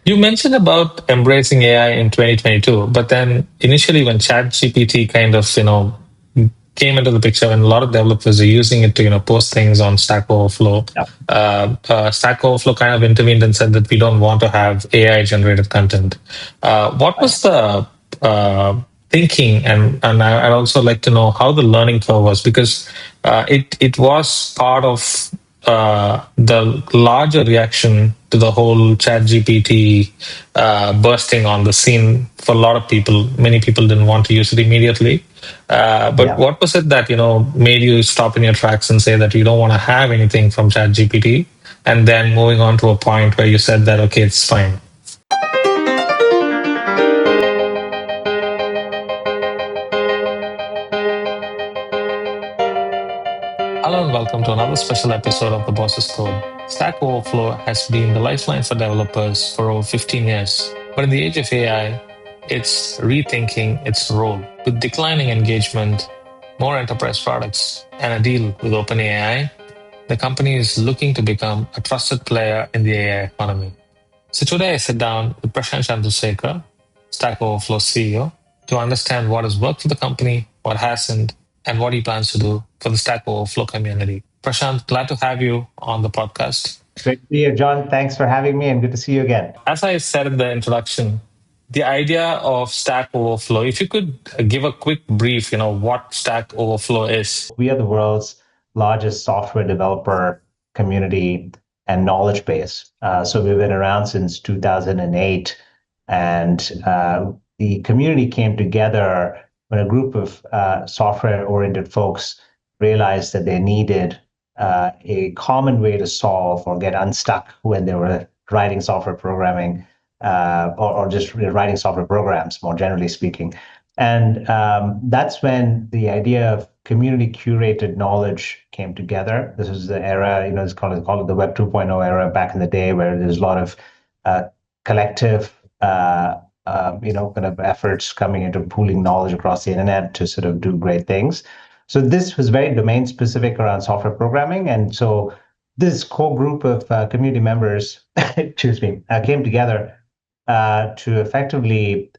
You mentioned about embracing AI in 2022, but then initially when ChatGPT kind of, came into the picture and a lot of developers are using it to, post things on Stack Overflow. Yeah. Stack Overflow kind of intervened and said that we don't want to have AI generated content. What Right. was the thinking, and I'd also like to know how the learning curve was, because it was part of the larger reaction to the whole chat GPT bursting on the scene for a lot of people. Many people didn't want to use it immediately. But Yeah. what was it that, made you stop in your tracks and say that you don't want to have anything from chat GPT? And then moving on to a point where you said that, okay, it's fine. Hello and welcome to another special episode of the Boss's Code. Stack Overflow has been the lifeline for developers for over 15 years. But in the age of AI, it's rethinking its role. With declining engagement, more enterprise products, and a deal with OpenAI, the company is looking to become a trusted player in the AI economy. So today I sit down with Prashanth Chandrasekar, Stack Overflow CEO, to understand what has worked for the company, what hasn't, and what he plans to do for the Stack Overflow community. Prashanth, glad to have you on the podcast. Great to be here, John. Thanks for having me and good to see you again. As I said in the introduction, the idea of Stack Overflow, if you could give a quick brief, what Stack Overflow is. We are the world's largest software developer community and knowledge base. So we've been around since 2008, and the community came together when a group of software-oriented folks realized that they needed a common way to solve or get unstuck when they were writing software programming or just writing software programs, more generally speaking. And that's when the idea of community curated knowledge came together. This is the era, it's called the Web 2.0 era back in the day, where there's a lot of collective, kind of efforts coming into pooling knowledge across the internet to sort of do great things. So this was very domain specific around software programming. And so this core group of community members, excuse me, came together to effectively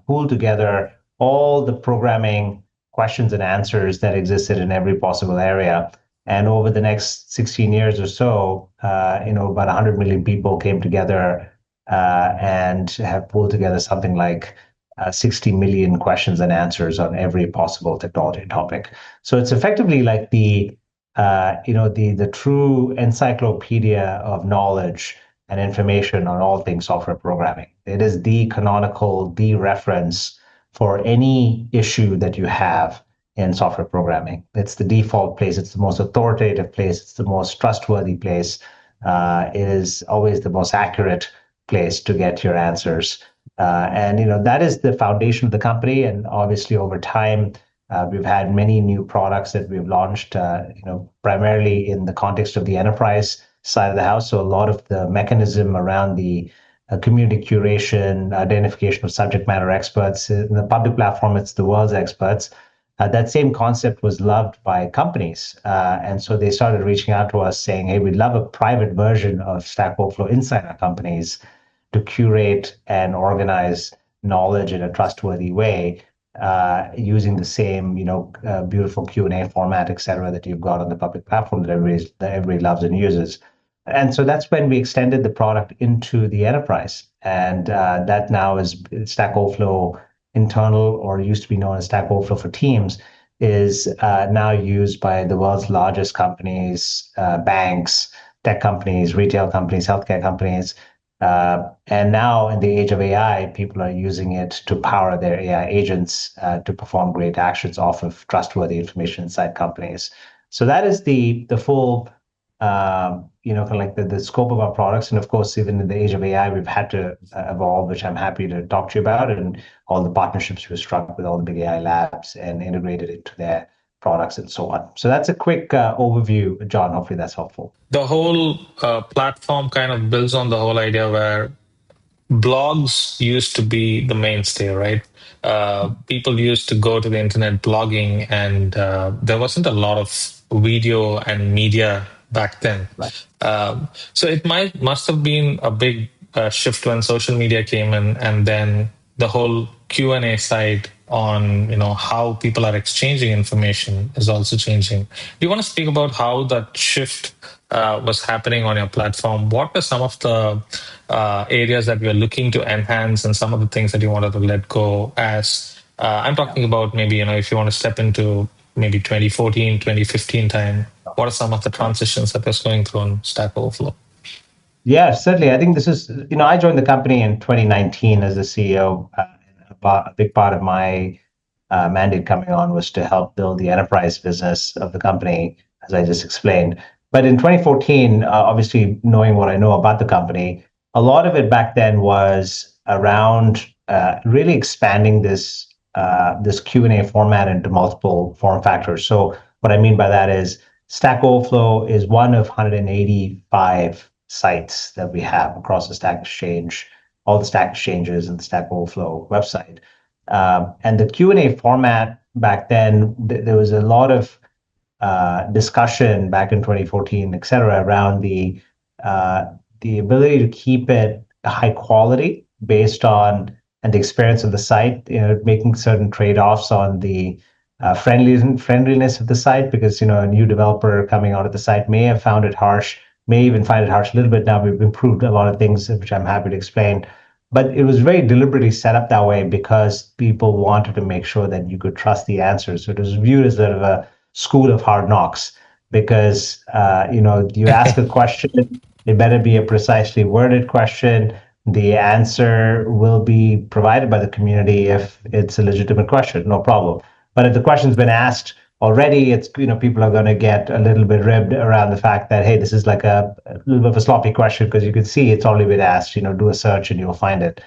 pool together all the programming questions and answers that existed in every possible area. And over the next 16 years or so, about 100 million people came together and have pulled together something like 60 million questions and answers on every possible technology topic. So it's effectively like the true encyclopedia of knowledge and information on all things software programming. It is the canonical, the reference for any issue that you have in software programming. It's the default place. It's the most authoritative place. It's the most trustworthy place. It is always the most accurate place to get your answers. And that is the foundation of the company. And obviously, over time, we've had many new products that we've launched. Primarily in the context of the enterprise side of the house. So a lot of the mechanism around the community curation, identification of subject matter experts in the public platform, it's the world's experts. That same concept was loved by companies. And so they started reaching out to us saying, hey, we'd love a private version of Stack Overflow inside our companies to curate and organize knowledge in a trustworthy way, using the same, beautiful Q&A format, et cetera, that you've got on the public platform that everybody loves and uses. And so that's when we extended the product into the enterprise. And that now is Stack Overflow internal, or used to be known as Stack Overflow for Teams, is now used by the world's largest companies, banks, tech companies, retail companies, healthcare companies. And now in the age of AI, people are using it to power their AI agents to perform great actions off of trustworthy information inside companies. So that is the full kind of like the scope of our products. And of course, even in the age of AI, we've had to evolve, which I'm happy to talk to you about, and all the partnerships we've struck with all the big AI labs and integrated into their products and so on. So that's a quick overview, John. Hopefully that's helpful. The whole platform kind of builds on the whole idea where blogs used to be the mainstay, right? People used to go to the internet blogging, and there wasn't a lot of video and media back then. Right. So it must have been a big shift when social media came in, and then the whole Q&A side on how people are exchanging information is also changing. Do you want to speak about how that shift was happening on your platform? What were some of the areas that you were looking to enhance, and some of the things that you wanted to let go as I'm Yeah. talking about, maybe if you want to step into maybe 2014, 2015 time, what are some of the Right. transitions that was going through on Stack Overflow? Yeah, certainly. I think this is, I joined the company in 2019 as the CEO. A big part of my mandate coming on was to help build the enterprise business of the company, as I just explained. But in 2014, obviously knowing what I know about the company, a lot of it back then was around really expanding this Q&A format into multiple form factors. So what I mean by that is Stack Overflow is one of 185 sites that we have across the Stack Exchange, all the Stack Exchanges and the Stack Overflow website. And the Q&A format back then, there was a lot of discussion back in 2014, et cetera, around the ability to keep it high quality based on and the experience of the site, making certain trade-offs on the friendliness of the site, because a new developer coming onto the site may have found it harsh, may even find it harsh a little bit. Now we've improved a lot of things, which I'm happy to explain. But it was very deliberately set up that way because people wanted to make sure that you could trust the answers. So it was viewed as sort of a school of hard knocks, because you ask a question, it better be a precisely worded question. The answer will be provided by the community if it's a legitimate question, no problem. But if the question's been asked already, it's people are going to get a little bit ribbed around the fact that, hey, this is like a little bit of a sloppy question, because you can see it's already been asked. Do a search and you'll find it.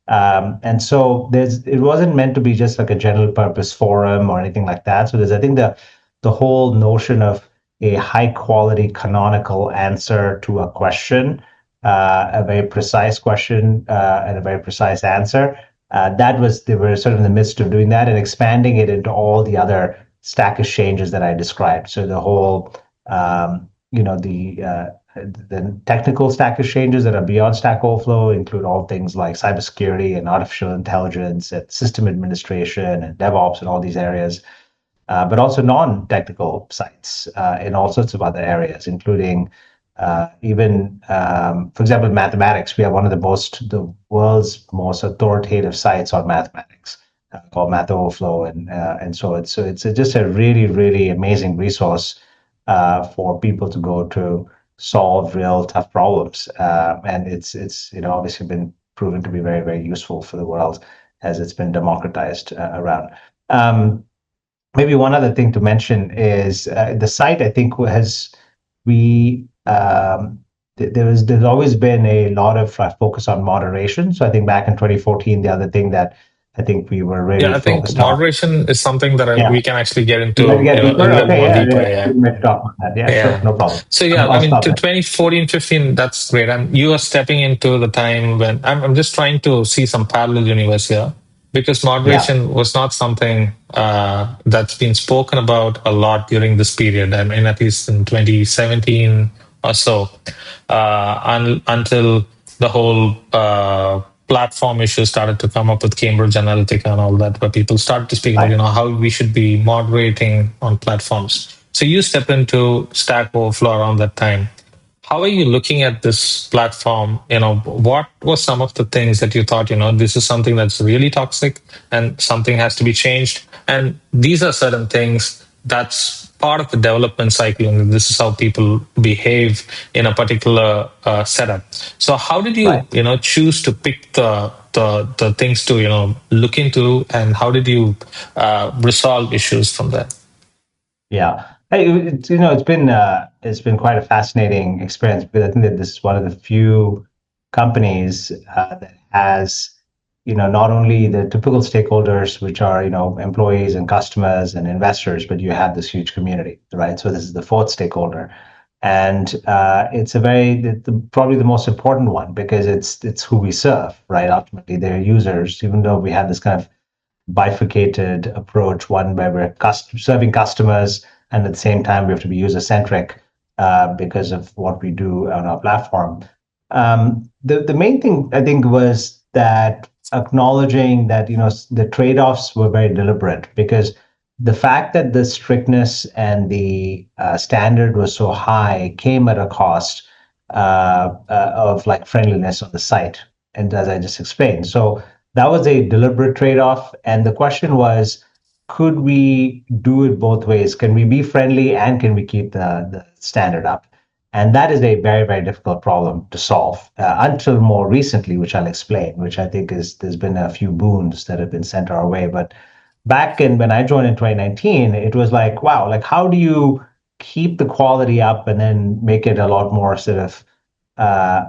And so it wasn't meant to be just like a general purpose forum or anything like that. So I think the whole notion of a high quality canonical answer to a question, a very precise question, and a very precise answer. They were sort of in the midst of doing that and expanding it into all the other Stack Exchanges that I described. So the whole, the technical Stack Exchanges that are beyond Stack Overflow include all things like cybersecurity and artificial intelligence and system administration and DevOps and all these areas, but also non-technical sites in all sorts of other areas, including even, for example, mathematics. We have the world's most authoritative sites on mathematics, called Math Overflow, and so it's just a really really amazing resource for people to go to solve real tough problems, and it's obviously been proven to be very very useful for the world as it's been democratized around. Maybe one other thing to mention is the site. I think has we there's always been a lot of focus on moderation. So I think back in 2014, the other thing that I think we were Yeah, really I think focused on. moderation is something that Yeah, we can actually get you want to into get a deeper? little Okay, more yeah, deeper. yeah. Yeah. We might talk about that. Yeah, sure, Yeah. no problem. So yeah, I I'll mean, stop to there. 2014, 15, that's great. And you are stepping into the time when I'm just trying to see some parallel universe here, because Yeah, moderation was not something that's been spoken about a lot during this period. I mean, at least in 2017 or so, until the whole platform issues started to come up with Cambridge Analytica and all that, where people started to speak about, right. how we should be moderating on platforms. So you step into Stack Overflow around that time. How are you looking at this platform? What were some of the things that you thought, this is something that's really toxic and something has to be changed? And these are certain things that's part of the development cycle, and this is how people behave in a particular setup. So how did you, Right. choose to pick the things to, look into, and how did you resolve issues from there? Yeah. Hey, it's been quite a fascinating experience, because I think that this is one of the few companies that has not only the typical stakeholders, which are employees and customers and investors, but you have this huge community, right? So this is the fourth stakeholder, and it's probably the most important one, because it's who we serve, right? Ultimately, they're users, even though we have this kind of bifurcated approach, one where we're serving customers, and at the same time we have to be user centric because of what we do on our platform. The main thing I think was that acknowledging that the trade-offs were very deliberate, because the fact that the strictness and the standard was so high came at a cost of like friendliness on the site, and as I just explained. So that was a deliberate trade-off, and the question was, could we do it both ways? Can we be friendly and can we keep the standard up? And that is a very, very difficult problem to solve until more recently, which I'll explain, which I think is there's been a few boons that have been sent our way. But back in when I joined in 2019, it was like, wow, like how do you keep the quality up and then make it a lot more sort of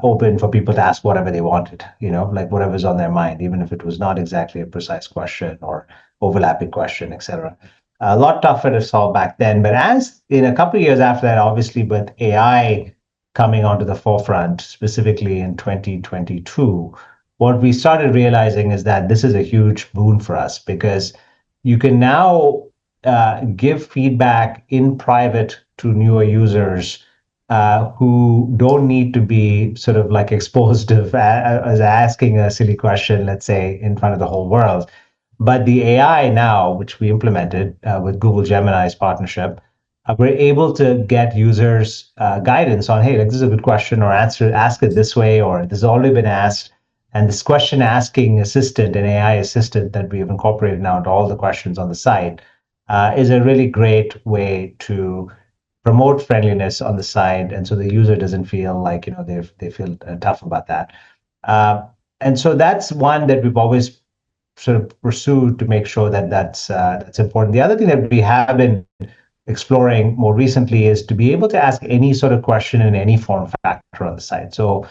open for people to ask whatever they wanted, like whatever's on their mind, even if it was not exactly a precise question or overlapping question, etc. A lot tougher to solve back then. But as in a couple of years after that, obviously with AI coming onto the forefront, specifically in 2022, what we started realizing is that this is a huge boon for us, because you can now give feedback in private to newer users who don't need to be sort of like exposed of as asking a silly question, let's say, in front of the whole world. But the AI now, which we implemented with Google Gemini's partnership, we're able to get users guidance on, hey, like this is a good question, or ask it this way, or this has already been asked. And this question asking assistant, an AI assistant that we have incorporated now into all the questions on the site, is a really great way to promote friendliness on the side, and so the user doesn't feel like they feel tough about that. Uh, and so that's one that we've always sort of pursued to make sure that that's important. The other thing that we have been exploring more recently is to be able to ask any sort of question in any form factor on the site. So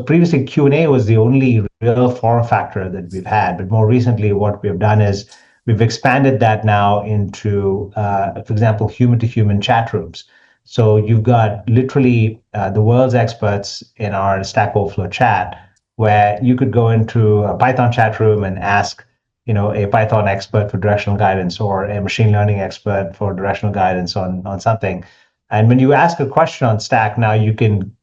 previously Q&A was the only real form factor that we've had, but more recently what we've done is we've expanded that now into, for example, human-to-human chat rooms. So you've got literally the world's experts in our Stack Overflow chat, where you could go into a Python chat room and ask, a Python expert for directional guidance, or a machine learning expert for directional guidance on something. And when you ask a question on Stack, now you can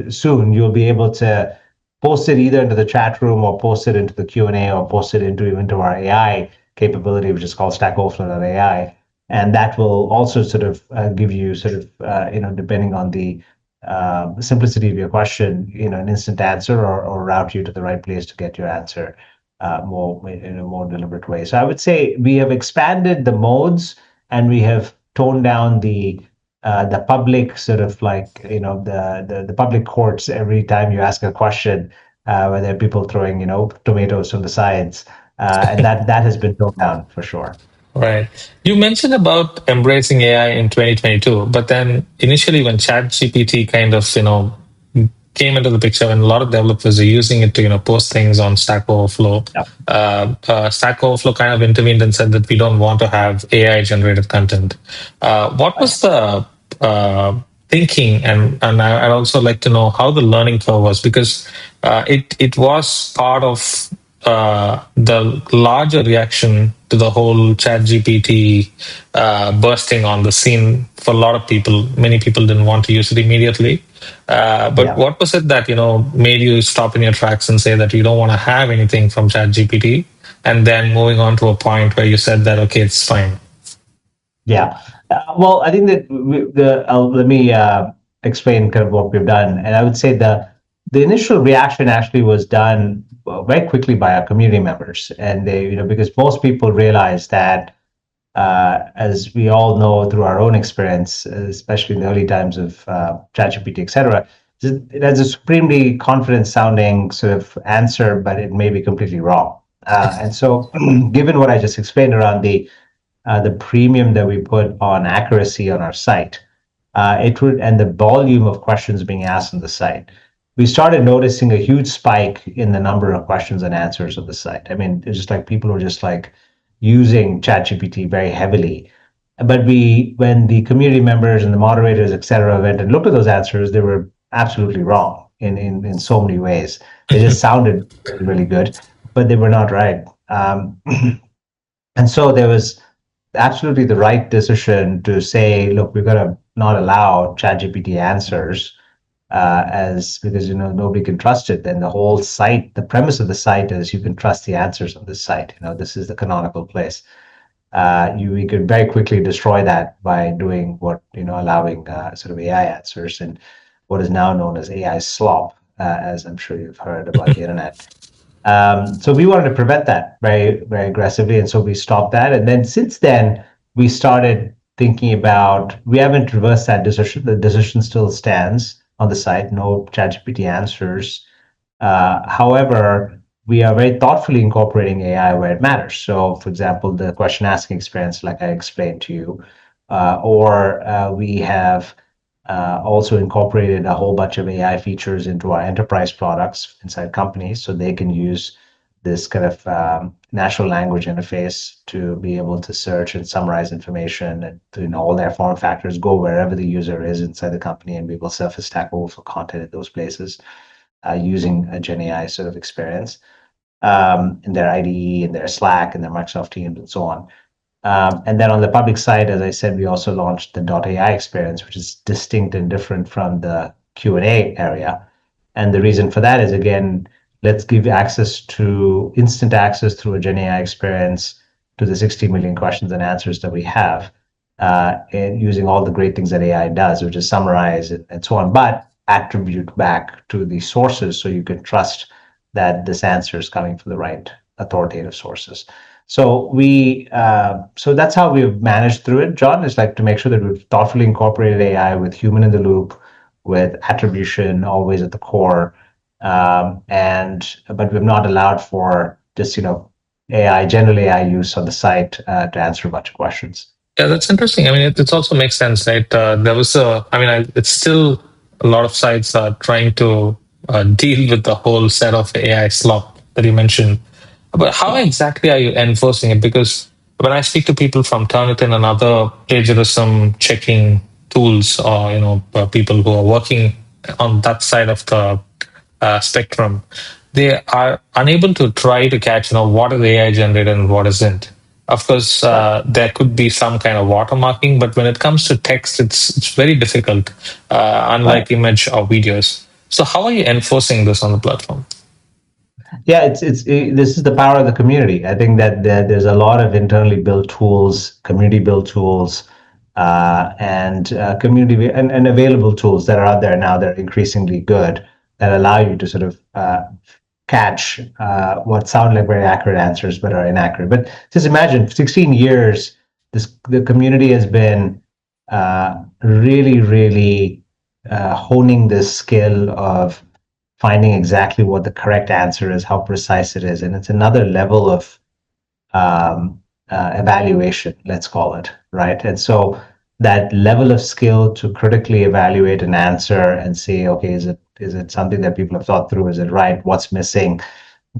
soon you'll be able to post it either into the chat room, or post it into the Q&A, or post it into our AI capability, which is called Stack Overflow.ai. And that will also sort of give you sort of, depending on the simplicity of your question, an instant answer, or route you to the right place to get your answer more in a more deliberate way. So I would say we have expanded the modes, and we have toned down the public sort of like the public courts every time you ask a question, where there are people throwing tomatoes from the sides, and that has been toned down for sure. Right. You mentioned about embracing AI in 2022, but then initially when ChatGPT kind of, came into the picture, and a lot of developers are using it to, post things on Stack Overflow. Yeah. Stack Overflow kind of intervened and said that we don't want to have AI generated content. What was the thinking, and I'd also like to know how the learning curve was, because it was part of the larger reaction to the whole ChatGPT bursting on the scene for a lot of people. Many people didn't want to use it immediately. But Yeah. what was it that made you stop in your tracks and say that you don't want to have anything from ChatGPT, and then moving on to a point where you said that okay, it's fine? Yeah. Well, I think that let me explain kind of what we've done, and I would say the initial reaction actually was done very quickly by our community members, and they, because most people realize that, as we all know through our own experience, especially in the early times of ChatGPT, etc., it has a supremely confident sounding sort of answer, but it may be completely wrong. And so, given what I just explained around the premium that we put on accuracy on our site, and the volume of questions being asked on the site, we started noticing a huge spike in the number of questions and answers of the site. I mean, it's just like people were just like using ChatGPT very heavily. But when the community members and the moderators, et cetera, went and looked at those answers, they were absolutely wrong in so many ways. They just sounded really, really good, but they were not right. And so there was absolutely the right decision to say, look, we're going to not allow ChatGPT answers, as because nobody can trust it. Then the whole site, the premise of the site is you can trust the answers on this site. This is the canonical place. We could very quickly destroy that by doing allowing sort of AI answers and what is now known as AI slop, as I'm sure you've heard about the internet. So we wanted to prevent that very, very aggressively, and so we stopped that. And then since then, we started thinking about we haven't reversed that decision. The decision still stands on the site. No ChatGPT answers. However, we are very thoughtfully incorporating AI where it matters. So, for example, the question asking experience, like I explained to you, or we have also incorporated a whole bunch of AI features into our enterprise products inside companies so they can use this kind of natural language interface to be able to search and summarize information and in all their form factors, go wherever the user is inside the company, and we will surface Stack Overflow content at those places using a Gen AI sort of experience in their IDE, in their Slack, in their Microsoft Teams, and so on. And then on the public side, as I said, we also launched the .ai experience, which is distinct and different from the Q&A area. And the reason for that is, again, let's give instant access through a Gen AI experience to the 60 million questions and answers that we have, and using all the great things that AI does, which is summarize and so on, but attribute back to the sources so you can trust that this answer is coming from the right authoritative sources. So that's how we've managed through it, John, is like to make sure that we've thoughtfully incorporated AI with human in the loop, with attribution always at the core. But we've not allowed for just, general AI use on the site to answer a bunch of questions. Yeah, that's interesting. I mean, it also makes sense, right? It's still a lot of sites are trying to deal with the whole set of AI slop that you mentioned. But how exactly are you enforcing it? Because when I speak to people from Turnitin and other plagiarism checking tools, or people who are working on that side of the spectrum, they are unable to try to catch what is AI generated and what isn't. Of course, there could be some kind of watermarking, but when it comes to text, it's very difficult, unlike image or videos. So how are you enforcing this on the platform? Yeah, this is the power of the community. I think that there's a lot of internally built tools, community built tools, and community and available tools that are out there now that are increasingly good that allow you to sort of catch what sound like very accurate answers but are inaccurate. But just imagine, 16 years, the community has been really, really honing this skill of finding exactly what the correct answer is, how precise it is. And it's another level of evaluation, let's call it, right? And so that level of skill to critically evaluate an answer and say, okay, is it something that people have thought through? Is it right? What's missing?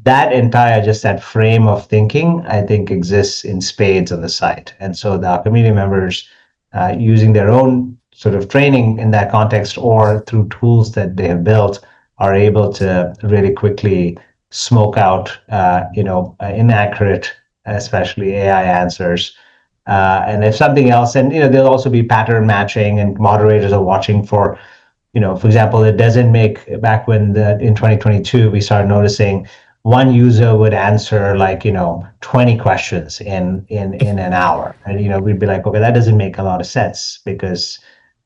That frame of thinking, I think, exists in spades on the site. And so the community members using their own sort of training in that context or through tools that they have built are able to really quickly smoke out, inaccurate, especially AI answers. And if something else, and there'll also be pattern matching, and moderators are watching for, for example, it doesn't make back when in 2022 we started noticing one user would answer 20 questions in an hour, and we'd be like, okay, that doesn't make a lot of sense because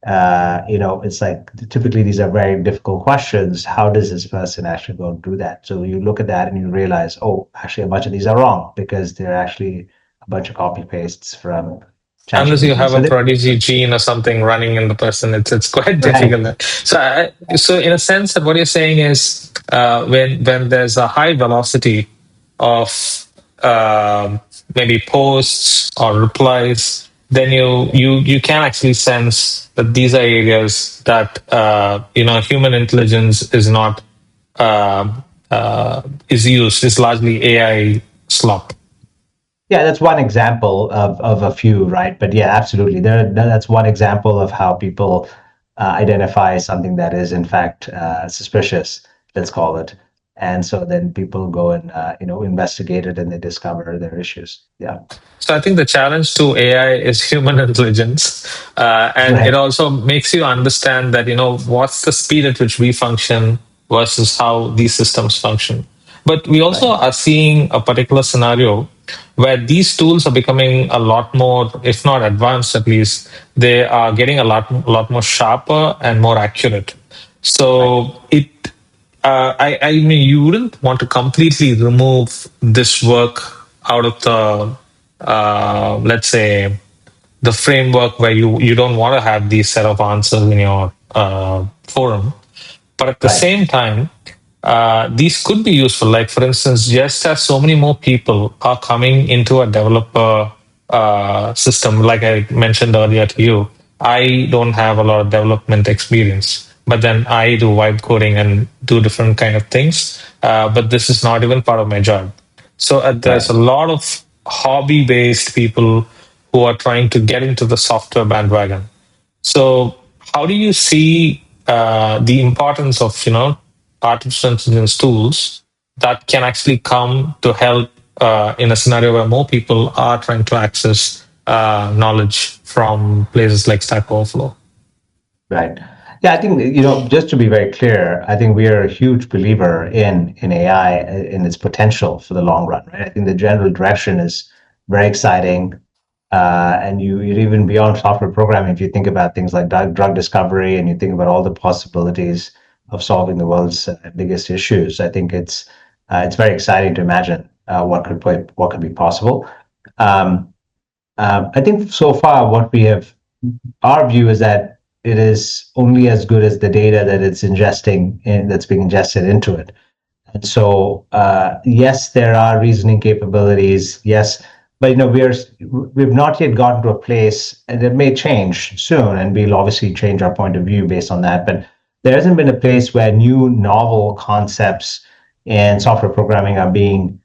it's like typically these are very difficult questions. How does this person actually go and do that? So you look at that and you realize, oh, actually a bunch of these are wrong because they're actually a bunch of copy pastes from Unless you ChatGPT. have a prodigy gene or something running in the person, it's quite difficult. Right. So in a sense, that what you're saying is when there's a high velocity of maybe posts or replies, then you can actually sense that these are areas that human intelligence is not is used. It's largely AI slop. Yeah, that's one example of a few, right? But yeah, absolutely. That's one example of how people identify something that is in fact suspicious, let's call it. And so then people go and investigate it and they discover their issues. Yeah. So I think the challenge to AI is human intelligence, and it Right. also makes you understand that what's the speed at which we function versus how these systems function. But we also Right. are seeing a particular scenario where these tools are becoming a lot more, if not advanced, at least they are getting a lot more sharper and more accurate. Right. So I mean, you wouldn't want to completely remove this work out of the, let's say, the framework where you don't want to have these set of answers in your forum. But at the Right. same time, these could be useful. Like, for instance, just as so many more people are coming into a developer system, like I mentioned earlier to you, I don't have a lot of development experience, but then I do vibe coding and do different kind of things. But this is not even part of my job. So there's Right. a lot of hobby-based people who are trying to get into the software bandwagon. So, how do you see the importance of artificial intelligence tools that can actually come to help in a scenario where more people are trying to access knowledge from places like Stack Overflow? Right. Yeah, I think, just to be very clear, I think we are a huge believer in AI, in its potential for the long run, right? I think the general direction is very exciting. And you're even beyond software programming. If you think about things like drug discovery and you think about all the possibilities of solving the world's biggest issues, I think it's very exciting to imagine what could be possible. Um, I think so far our view is that it is only as good as the data that it's ingesting that's being ingested into it. And so, yes, there are reasoning capabilities. Yes, but we've not yet gotten to a place, and it may change soon, and we'll obviously change our point of view based on that. But there hasn't been a place where new novel concepts in software programming are being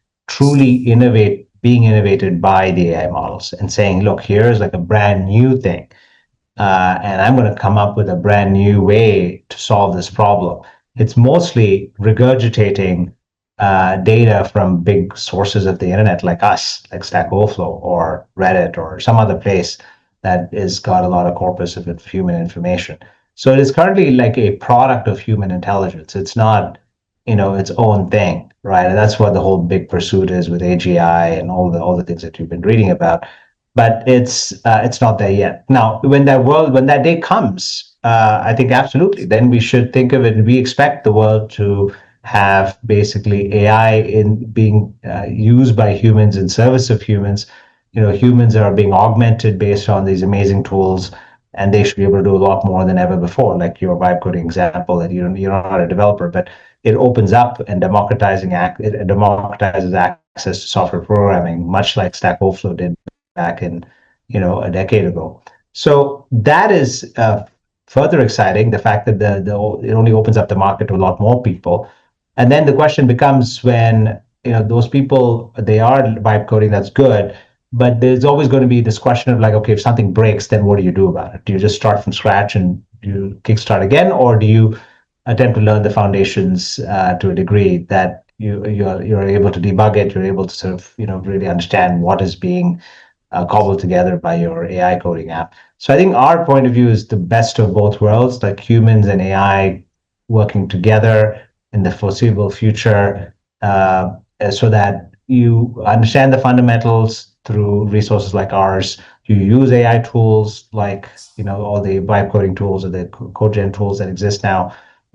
innovated by the AI models and saying, look, here's like a brand new thing, and I'm going to come up with a brand new way to solve this problem. It's mostly regurgitating data from big sources of the internet, like us, like Stack Overflow or Reddit or some other place that has got a lot of corpus of human information. So it is currently like a product of human intelligence. It's not, its own thing, right? And that's what the whole big pursuit is with AGI and all the things that you've been reading about, but it's not there yet. Now, when that day comes, I think absolutely. Then we should think of it. We expect the world to have basically AI in being used by humans in service of humans. Humans are being augmented based on these amazing tools, and they should be able to do a lot more than ever before. Like your vibe coding example, that you're not a developer, but it opens up and it democratizes access to software programming, much like Stack Overflow did back in a decade ago. So that is further exciting. The fact that it only opens up the market to a lot more people, and then the question becomes when those people, they are vibe coding, that's good, but there's always going to be this question of like, okay, if something breaks, then what do you do about it? Do you just start from scratch and you kickstart again, or do you attempt to learn the foundations to a degree that you're able to debug it, you're able to sort of really understand what is being cobbled together by your AI coding app. So I think our point of view is the best of both worlds, like humans and AI working together in the foreseeable future, so that you understand the fundamentals through resources like ours. You use AI tools like all the vibe coding tools or the code gen tools that exist now,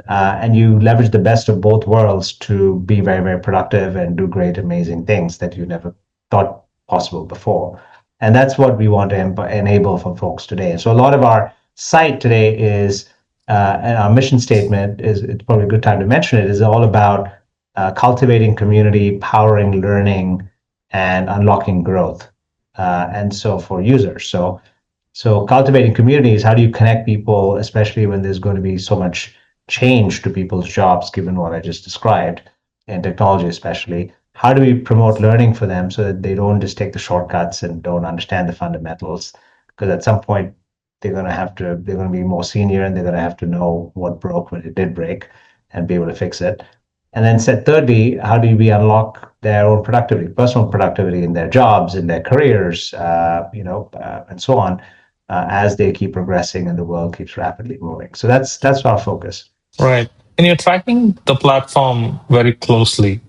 and you leverage the best of both worlds to be very, very productive and do great, amazing things that you never thought possible before. And that's what we want to enable for folks today. So a lot of our site today is, and our mission statement is, it's probably a good time to mention it, is all about cultivating community, powering learning, and unlocking growth. And so for users. So cultivating communities, how do you connect people, especially when there's going to be so much change to people's jobs, given what I just described, and technology especially? How do we promote learning for them so that they don't just take the shortcuts and don't understand the fundamentals? Because at some point they're going to be more senior and they're going to have to know what broke when it did break and be able to fix it. And then said, thirdly, how do we unlock their own productivity, personal productivity in their jobs, in their careers, and so on, as they keep progressing and the world keeps rapidly moving. So that's our focus. Right. And you're tracking the platform very closely.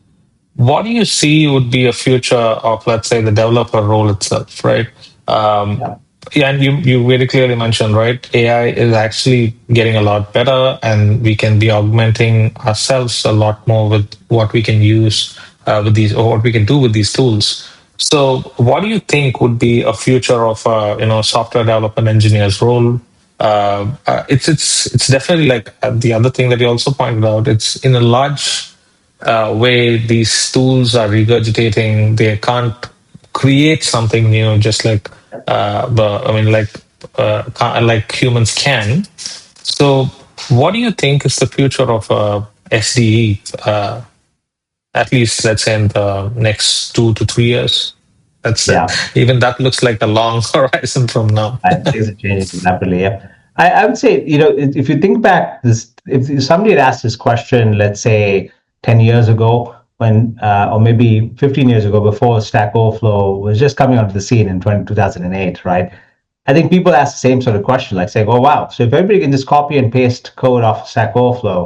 What do you see would be a future of, let's say, the developer role itself, right? Um, Yeah. yeah, and you very clearly mentioned, right? AI is actually getting a lot better, and we can be augmenting ourselves a lot more with what we can use with these, or what we can do with these tools. So, what do you think would be a future of, software development engineer's role? It's definitely like the other thing that you also pointed out. It's in a large way these tools are regurgitating. They can't create something new, just like like humans can. So, what do you think is the future of SDE? At least, let's say in the next 2 to 3 years. That's Yeah. even that looks like a long horizon from now. Things are changing rapidly. Yeah. I would say, if you think back, if somebody had asked this question, let's say 10 years ago, or maybe 15 years ago, before Stack Overflow was just coming onto the scene in 2008, right? I think people ask the same sort of question, like saying, "Oh, wow! So if everybody can just copy and paste code off Stack Overflow,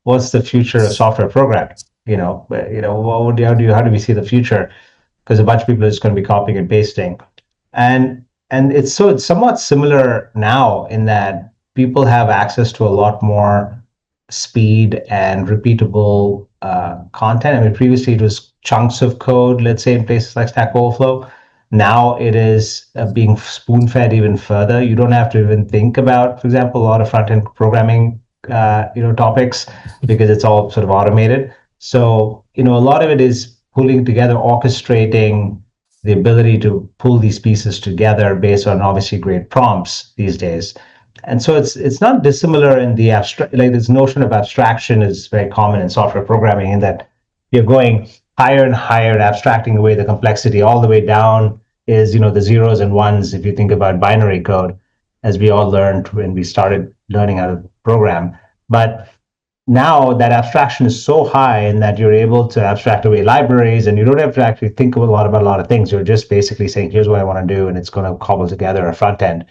what's the future of software programming? How do we see the future? Because a bunch of people are just going to be copying and pasting." And it's somewhat similar now in that people have access to a lot more speed and repeatable content. I mean, previously it was chunks of code, let's say in places like Stack Overflow. Now it is being spoon fed even further. You don't have to even think about, for example, a lot of front end programming, topics, because it's all sort of automated. So, a lot of it is pulling together, orchestrating the ability to pull these pieces together based on obviously great prompts these days. And so it's not dissimilar in the abstract, like this notion of abstraction is very common in software programming, in that you're going higher and higher, abstracting away the complexity all the way down is, the zeros and ones. If you think about binary code, as we all learned when we started learning how to program. But now that abstraction is so high in that you're able to abstract away libraries, and you don't have to actually think a lot about a lot of things. You're just basically saying, here's what I want to do, and it's going to cobble together a front end.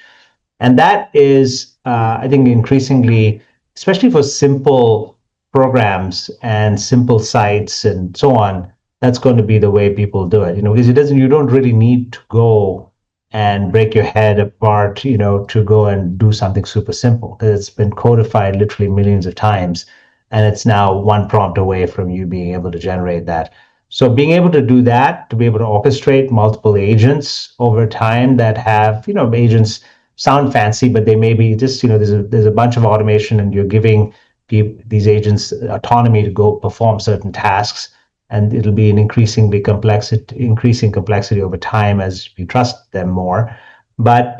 And that is, I think, increasingly, especially for simple programs and simple sites and so on, that's going to be the way people do it. Because you don't really need to go and break your head apart, to go and do something super simple, because it's been codified literally millions of times, and it's now one prompt away from you being able to generate that. So being able to do that, to be able to orchestrate multiple agents over time that have, agents sound fancy, but they may be just, there's a bunch of automation, and you're giving these agents autonomy to go perform certain tasks, and it'll be an increasing complexity over time as we trust them more. But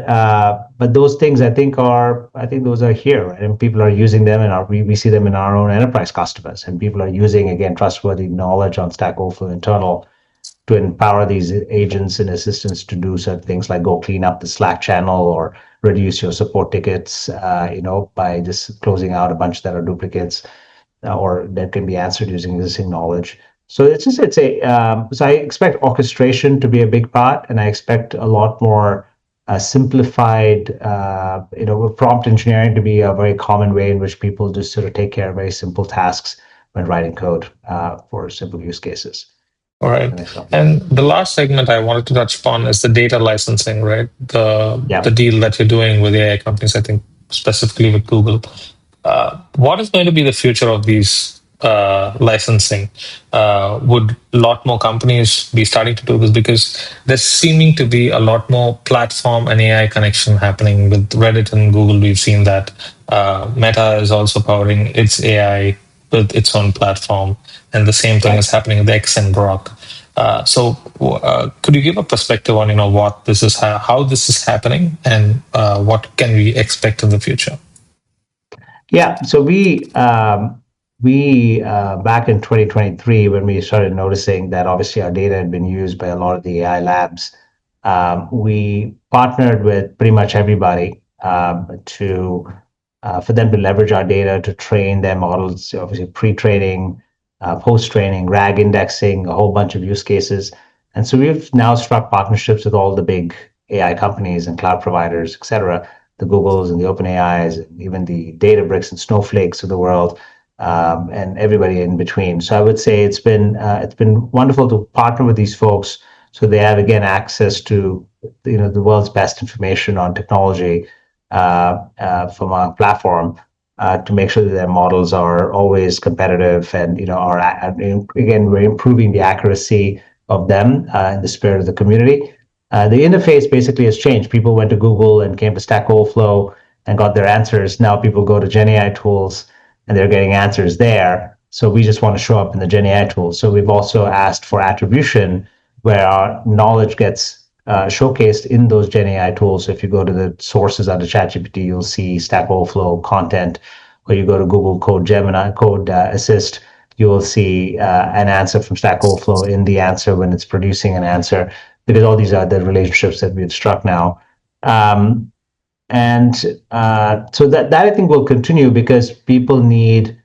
those things, I think those are here, right? And people are using them, and we see them in our own enterprise customers, and people are using, again, trustworthy knowledge on Stack Overflow internal to empower these agents and assistants to do certain things like go clean up the Slack channel or reduce your support tickets, by just closing out a bunch that are duplicates, or that can be answered using existing knowledge. So so I expect orchestration to be a big part, and I expect a lot more simplified, prompt engineering to be a very common way in which people just sort of take care of very simple tasks when writing code for simple use cases. All right. The next couple of And years. the last segment I wanted to touch upon is the data licensing, right? The Yeah. deal that you're doing with AI companies, I think specifically with Google. What is going to be the future of these licensing? Would a lot more companies be starting to do this? Because there's seeming to be a lot more platform and AI connection happening with Reddit and Google. We've seen that Meta is also powering its AI with its own platform, and the same thing Right. is happening with X and Grok. Could you give a perspective on what this is, how this is happening, and what can we expect in the future? Yeah. So we back in 2023, when we started noticing that obviously our data had been used by a lot of the AI labs, we partnered with pretty much everybody to for them to leverage our data to train their models. Obviously, pre-training, post training, RAG indexing, a whole bunch of use cases. And so we've now struck partnerships with all the big AI companies and cloud providers, et cetera, the Googles and the OpenAIs, and even the Databricks and Snowflakes of the world, and everybody in between. So I would say it's been wonderful to partner with these folks, so they have again access to the world's best information on technology from our platform, to make sure that their models are always competitive and are again we're improving the accuracy of them in the spirit of the community. The interface basically has changed. People went to Google and came to Stack Overflow and got their answers. Now people go to GenAI tools and they're getting answers there. So we just want to show up in the GenAI tools. So we've also asked for attribution where our knowledge gets showcased in those GenAI tools. So if you go to the sources under ChatGPT, you'll see Stack Overflow content. Or you go to Google Code Gemini, Code Assist, you will see an answer from Stack Overflow in the answer when it's producing an answer, because all these are the relationships that we've struck now. And so that I think will continue because people need,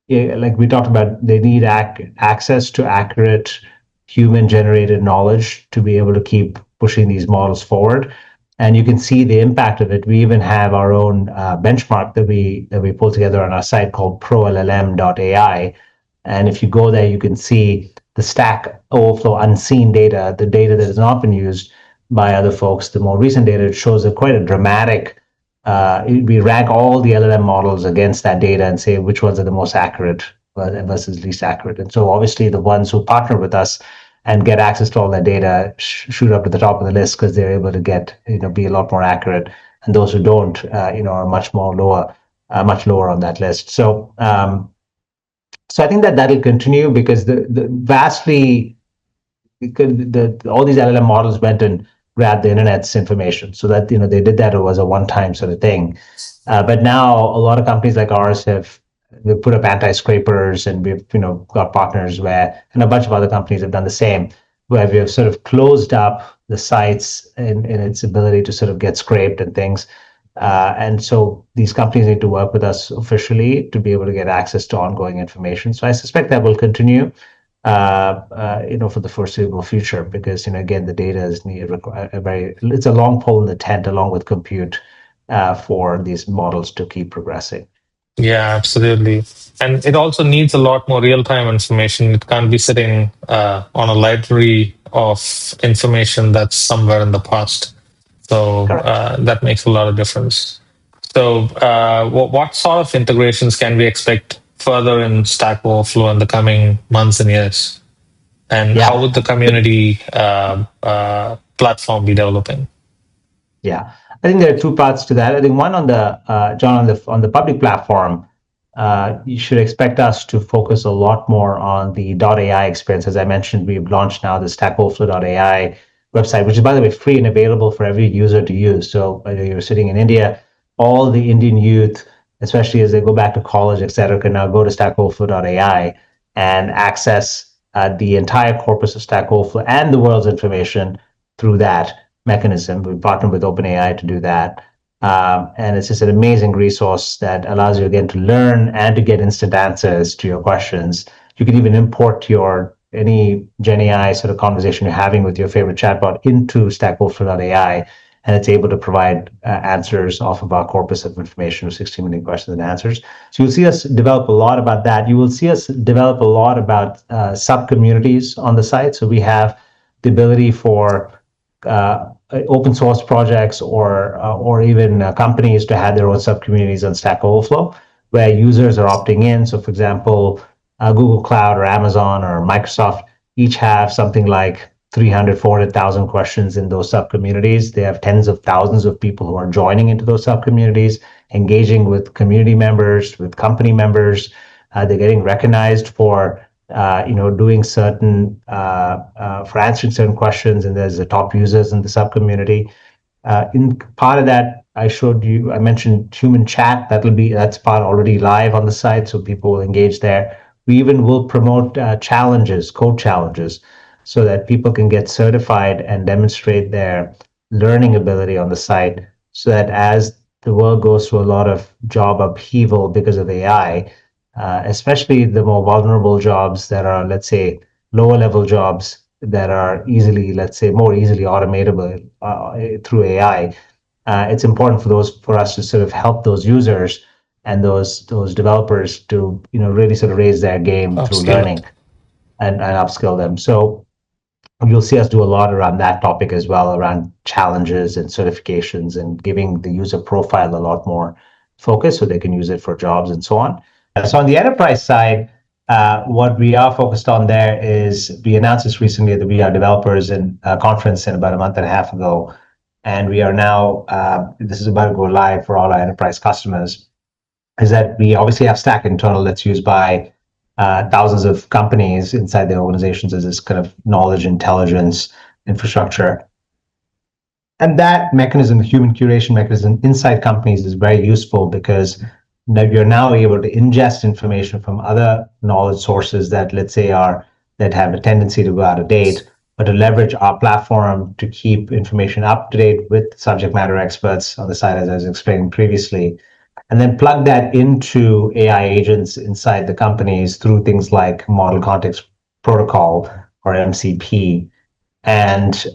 like we talked about, they need access to accurate human generated knowledge to be able to keep pushing these models forward. And you can see the impact of it. We even have our own benchmark that we pull together on our site called ProLLM.ai. And if you go there, you can see the Stack Overflow unseen data, the data that has not been used by other folks. The more recent data, it shows quite a dramatic. We rank all the LLM models against that data and say which ones are the most accurate versus least accurate. And so obviously the ones who partner with us and get access to all that data shoot up to the top of the list because they're able to be a lot more accurate. And those who don't, are much lower on that list. So I think that'll continue because the vastly all these LLM models went and grabbed the internet's information. So that they did that, it was a one-time sort of thing. But now a lot of companies like ours we've put up anti-scrapers, and we've got partners and a bunch of other companies have done the same, where we have sort of closed up the sites in its ability to sort of get scraped and things. And so these companies need to work with us officially to be able to get access to ongoing information. So I suspect that will continue, for the foreseeable future, because again, the data is it's a long pole in the tent along with compute for these models to keep progressing. Yeah, absolutely. And it also needs a lot more real-time information. It can't be sitting on a library of information that's somewhere in the past. So that makes a lot of difference. So what sort of integrations can we expect further in Stack Overflow in the coming months and years? And how would the community platform be developing? Yeah, I think there are two parts to that. I think one on the John, on the public platform, you should expect us to focus a lot more on the .ai experience. As I mentioned, we've launched now the Stack Overflow.ai website, which is, by the way, free and available for every user to use. So whether you're sitting in India, all the Indian youth, especially as they go back to college, et cetera, can now go to Stack Overflow.ai and access the entire corpus of Stack Overflow and the world's information through that mechanism. We partnered with OpenAI to do that. And it's just an amazing resource that allows you, again, to learn and to get instant answers to your questions. You can even import any GenAI sort of conversation you're having with your favorite chatbot into Stack Overflow.ai, and it's able to provide answers off of our corpus of information of 60 million questions and answers. So you'll see us develop a lot about that. You will see us develop a lot about sub-communities on the site. So we have the ability for open source projects or even companies to have their own sub-communities on Stack Overflow, where users are opting in. So for example, Google Cloud or Amazon or Microsoft each have something like 300, 400,000 questions in those sub-communities. They have tens of thousands of people who are joining into those sub-communities, engaging with community members, with company members. They're getting recognized for doing certain, for answering certain questions, and there's the top users in the sub-community. In part of that, I mentioned human chat. That's part already live on the site, so people will engage there. We even will promote challenges, code challenges, so that people can get certified and demonstrate their learning ability on the site, so that as the world goes through a lot of job upheaval because of AI, especially the more vulnerable jobs that are, let's say, lower level jobs that are easily, let's say, more easily automatable through AI. It's important for us to sort of help those users and those developers to really sort of raise their game through Upscale learning it. and upskill them. So you'll see us do a lot around that topic as well, around challenges and certifications and giving the user profile a lot more focus so they can use it for jobs and so on. So on the enterprise side, what we are focused on there is we announced this recently at the We Are Developers in conference in about a month and a half ago. And we are now, this is about to go live for all our enterprise customers, is that we obviously have Stack internal that's used by thousands of companies inside their organizations as this kind of knowledge intelligence infrastructure. And that mechanism, the human curation mechanism inside companies is very useful because you're now able to ingest information from other knowledge sources that, let's say, are that have a tendency to go out of date, but to leverage our platform to keep information up to date with subject matter experts on the side, as I was explaining previously, and then plug that into AI agents inside the companies through things like Model Context Protocol or MCP. And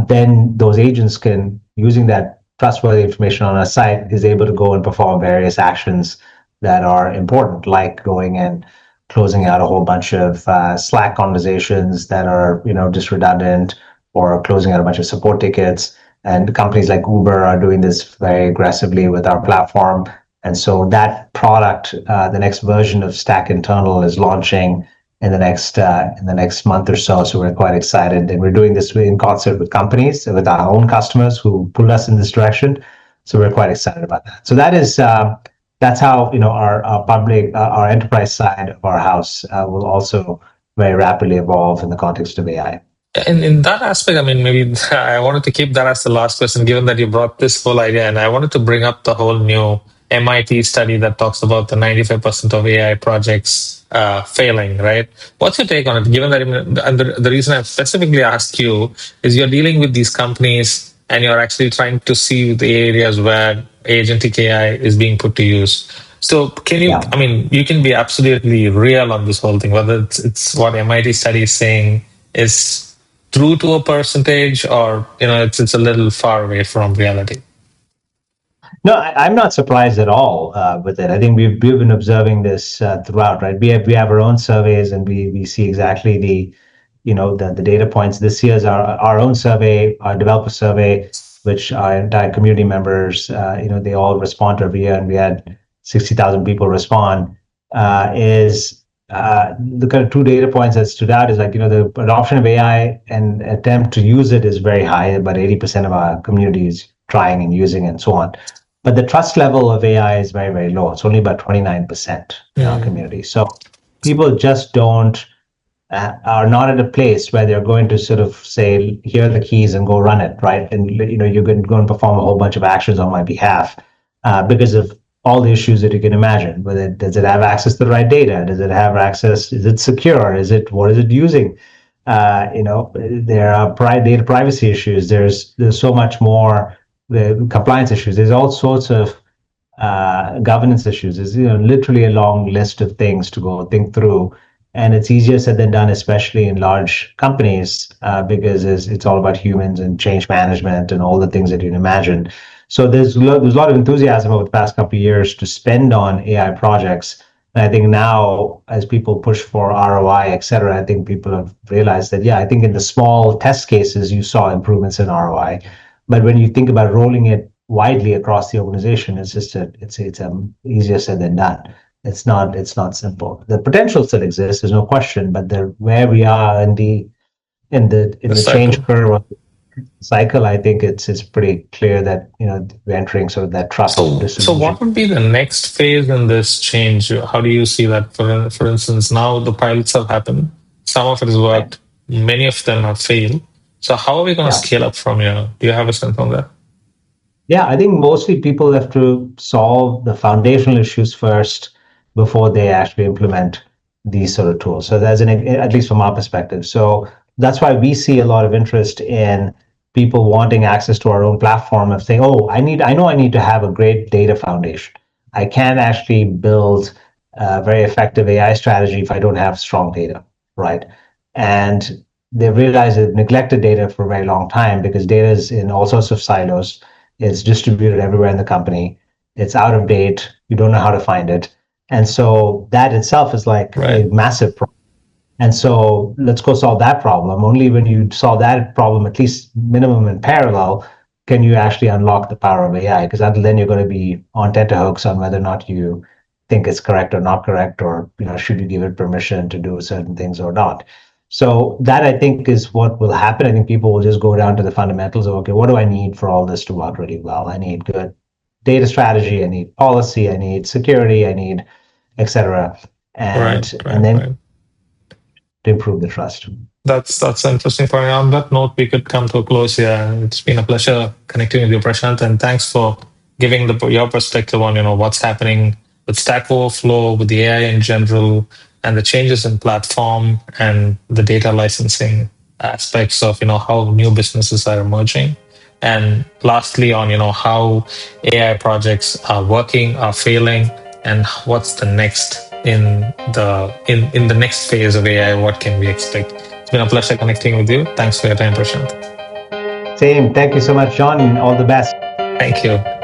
then those agents can, using that trustworthy information on a site, is able to go and perform various actions that are important, like going and closing out a whole bunch of Slack conversations that are, just redundant, or closing out a bunch of support tickets. And companies like Uber are doing this very aggressively with our platform. And so that product, the next version of Stack Internal, is launching in the next month or so. So we're quite excited, and we're doing this in concert with companies, with our own customers who pulled us in this direction. So we're quite excited about that. So that's how our public, our enterprise side of our house will also very rapidly evolve in the context of AI. In that aspect, I mean, maybe I wanted to keep that as the last question, given that you brought this whole idea, and I wanted to bring up the whole new MIT study that talks about the 95% of AI projects failing, right? What's your take on it? Given that, and the reason I specifically asked you is you're dealing with these companies and you're actually trying to see the areas where agentic AI is being put to use. So can you, Yeah. I mean, you can be absolutely real on this whole thing, whether it's what MIT study is saying is true to a percentage, or it's a little far away from reality. No, I'm not surprised at all with it. I think we've been observing this throughout, right? We have our own surveys, and we see exactly the data points. This year's our own survey, our developer survey, which our entire community members, they all respond every year, and we had 60,000 people respond. Is The kind of two data points that stood out is, like, the adoption of AI and attempt to use it is very high. About 80% of our community is trying and using and so on. But the trust level of AI is very, very low. It's only about 29% in our community. So people just don't are not at a place where they're going to sort of say, here are the keys and go run it, right? And you're going to go and perform a whole bunch of actions on my behalf because of all the issues that you can imagine. Whether does it have access to the right data? Does it have access? Is it secure? What is it using? There are data privacy issues. There's so much more, the compliance issues. There's all sorts of governance issues. There's literally a long list of things to go think through, and it's easier said than done, especially in large companies, because it's all about humans and change management and all the things that you can imagine. So there's a lot of enthusiasm over the past couple of years to spend on AI projects. And I think now, as people push for ROI, et cetera, I think people have realized that, yeah, I think in the small test cases, you saw improvements in ROI. But when you think about rolling it widely across the organization, it's easier said than done. It's not simple. The potential still exists, there's no question, but where we are in the The change cycle. curve of the cycle, I think it's pretty clear that we're entering sort of that trough of So disillusion. what would be the next phase in this change? How do you see that? For instance, now the pilots have happened. Some of it has Right. worked. Many of them have failed. So how are we going to Yeah. scale up from here? Do you have a sense on that? Yeah, I think mostly people have to solve the foundational issues first before they actually implement these sort of tools. So that's at least from our perspective. So that's why we see a lot of interest in people wanting access to our own platform of saying, oh, I know I need to have a great data foundation. I can't actually build a very effective AI strategy if I don't have strong data, right? And they've realized they've neglected data for a very long time because data is in all sorts of silos. It's distributed everywhere in the company. It's out of date. You don't know how to find it. And so that itself is like a Right. massive problem. And so let's go solve that problem. Only when you solve that problem, at least minimum in parallel, can you actually unlock the power of AI? Because until then, you're going to be on tenterhooks on whether or not you think it's correct or not correct, or should you give it permission to do certain things or not. So that I think is what will happen. I think people will just go down to the fundamentals of, okay, what do I need for all this to work really well? I need good data strategy, I need policy, I need security, I need etc. Right. And Right. then Right. to improve the trust. That's an interesting point. On that note, we could come to a close here. It's been a pleasure connecting with you, Prashanth, and thanks for giving your perspective on what's happening with Stack Overflow, with the AI in general, and the changes in platform and the data licensing aspects of how new businesses are emerging. And lastly, on how AI projects are working, are failing, and what's the next in the next phase of AI. What can we expect? It's been a pleasure connecting with you. Thanks for your time, Prashant. Same. Thank you so much, John, and all the best. Thank you.